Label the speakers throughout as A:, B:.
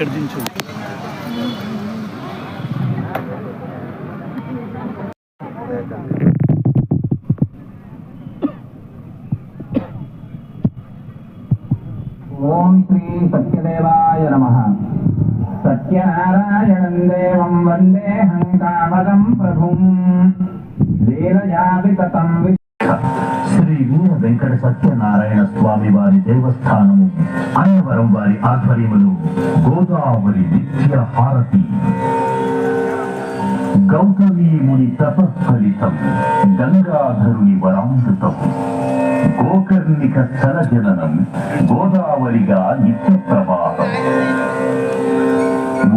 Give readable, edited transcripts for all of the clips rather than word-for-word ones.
A: ఇక్కడ దించు.
B: ఓం శ్రీ సత్యదేవాయ నమః. సత్యనారాయణం దేవం వందేహం కామదం ప్రభుం లీలయా వితతం.
C: శ్రీ వీర వెంకట సత్యనారాయణ స్వామి వారి దేవస్థానము అన్నవరం వారి ఆధ్వర్యములు గోదావరి నిత్య హారతి. గౌతమీ ముని తపఫలితం గంగాధరుని వరామృతం. గోకర్ణిక స్థల జననం గోదావరిగా నిత్య ప్రవాహం.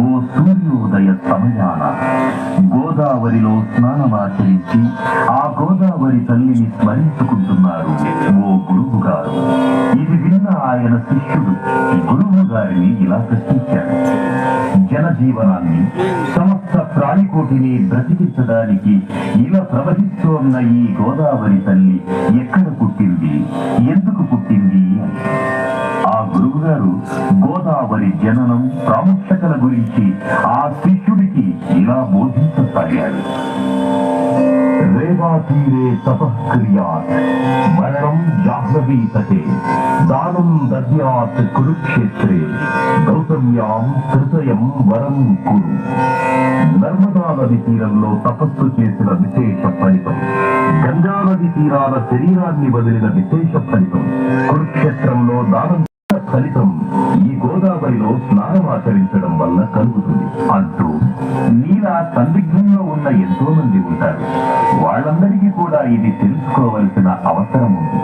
C: ఓ సూర్యోదయ సమయాన గోదావరిలో స్నానమాచరించి ఆ గోదావరి తల్లిని స్మరించుకుంటున్నారు ఓ గురువు గారు. ఇది విన్న ఆయన శిష్యుడు గురువు గారిని ఇలా ప్రశ్నించాడు. జనజీవనాన్ని సమస్త ప్రాణికోటిని బ్రతికించడానికి ఇలా ప్రవహిస్తోన్న ఈ గోదావరి తల్లి ఎక్కడ పుట్టింది, ఎందుకు పుట్టింది అని. ఆ గురువు గారు గోదావరి జననం ప్రాముఖ్యతల గురించి ఆ శిష్యుడికి ఇలా బోధించసాగాడు. రేవాతీరే తపఃక్రియాత్ మరణం జాహ్నవీ తటే దానం దద్యాత్ కురుక్షేత్రే గౌతమ్యాం హృదయం వరం కురు. నర్మదా నది తీరంలో తపస్సు చేసిన విశేష ఫలితం, గంగా నది తీరాల శరీరాన్ని వదిలిన విశేష ఫలితం, కురుక్షేత్రంలో దానం ఫలితం ఈ గోదావరిలో స్నానం ఆచరించడం వల్ల కలుగుతుంది అంటూ నీలా సందిగ్ధంలో ఉన్న ఎంతో మంది ఉంటారు. వాళ్ళందరికీ కూడా ఇది తెలుసుకోవలసిన అవసరం ఉంది.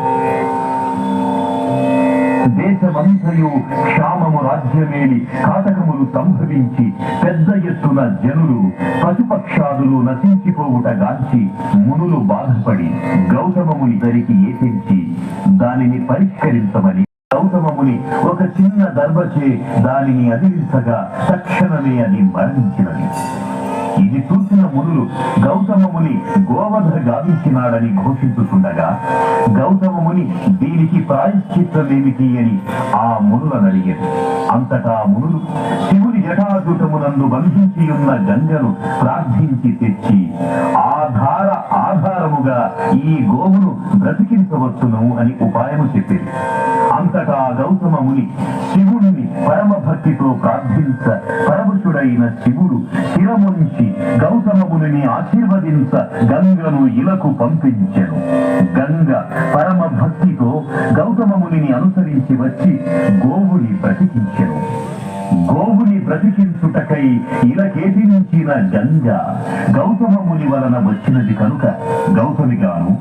C: దేశమంతయు క్షామము రాజ్యమేలి కాటకములు సంభవించి పెద్ద ఎత్తున జనులు పశుపక్షాదులు నశించిపోవుట గాంచి మునులు బాధపడి గౌతమముని దరికి ఏపించి దానిని పరిష్కరించమని గౌతమముని ఒక చిన్న దర్భచే దానిని అదిలించగా తక్షణమే అది మరణించినది. ఇది చూసిన మునులు గౌతమముని గోవధ గావించినాడని ఘోషించుతుండగా గౌతమముని దీనికి ప్రాయశ్చిత్తమేమిటి అని ఆ మునులను అడిగారు. అంతటా మునులు శివుని జటాజూటమునందు బంధించి ఉన్న గంగను ప్రార్థించి తెచ్చి ఆధారముగా ఈ గోవును బ్రతికించవచ్చును అని ఉపాయము చెప్పేది. అంతటా గౌతమముని శివుడిని పరమ భక్తితో ప్రార్థించ పరమశుడైన శివుడు శిరముంచి గౌతమముని ఆశీర్వదించ గంగను ఇలకు పంపించెను. గంగ పరమ భక్తితో గౌతమముని అనుసరించి వచ్చి గోవుని బ్రతికించెను. గోవుని బ్రతికించుటకై ఇలకేటించిన గంగ గౌతమముని వలన వచ్చినది కనుక గౌతమిగాను,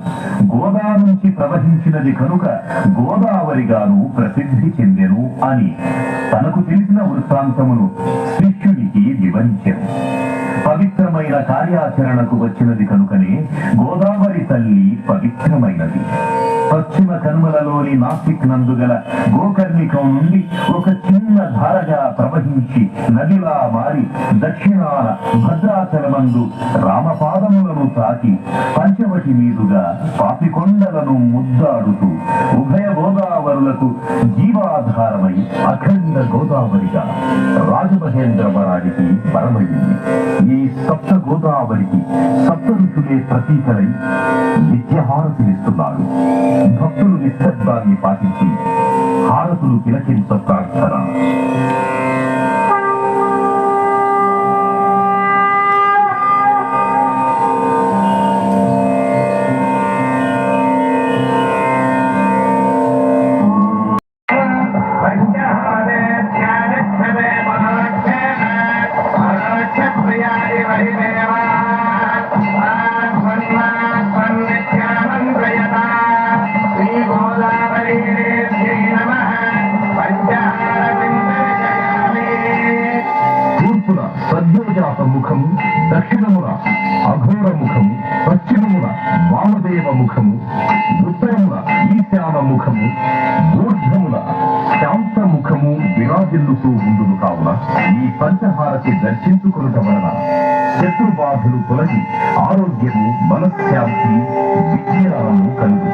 C: గోదా నుంచి ప్రవహించినది కనుక గోదావరిగాను ప్రసిద్ధి చెందెను అని తనకు తెలిసిన వృత్తాంతమును శిష్యునికి వివరించెను. పవిత్రమైన కార్యాచరణకు వచ్చినది కనుకనే గోదావరి తల్లి పవిత్రమైనది. పశ్చిమ కనుమలలోని నాసిక్ నందుగల గోకర్ణికం నుండి ఒక చిన్న ధారగా ప్రవహించి నదిలా మారి దక్షిణాన భద్రాచలమందు రామపాదములను తాకి పంచవటి మీదుగా పాపికొండలను ముద్దాడుతూ ఉభయ గోదావరులకు జీవాధారమై అఖండ గోదావరిగా రాజమహేంద్రవరానికి పరమయ్యింది. ఈ సప్త గోదావరికి సప్త ఋషులే ప్రతీకలై నిత్యహారతినిస్తున్నారు. భక్తులు నిశ్శబ్దాన్ని పాటించి హారతులు తిలకించ ప్రార్థన. తూర్పున సద్యోజాత ముఖము, దక్షిణమున అఘోర ముఖము, పశ్చిమమున వామదేవ ముఖము, ఉత్తరమున ఈశాన ముఖము, ఊర్ధ్వమున శాంత ముఖము విరాజిల్లుతూ ఉండును. కావున ఈ పంచహారతి దర్శించుకునుట వలన శత్రుబాధలు తొలగి ఆరోగ్యము, మనశ్శాంతి, విజ్ఞానము కలుగు.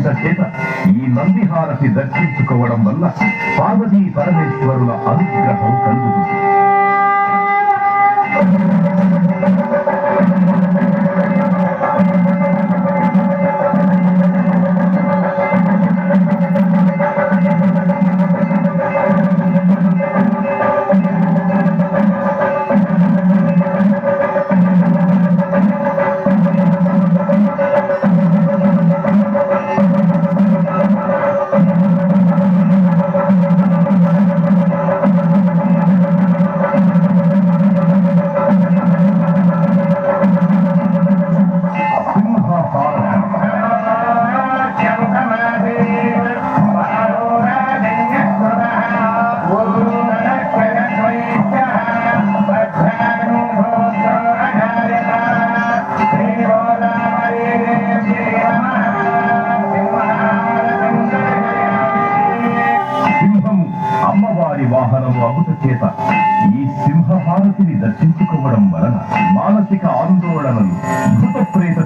C: అగుట చేత ఈ నందిహారతి దర్శించుకోవడం వల్ల పార్వతీ పరమేశ్వరుల అనుగ్రహం కలుగుతుంది. వాహనము అగుట చేత ఈ సింహహారతిని దర్శించుకోవడం వలన మానసిక ఆందోళనలు భూత ప్రేత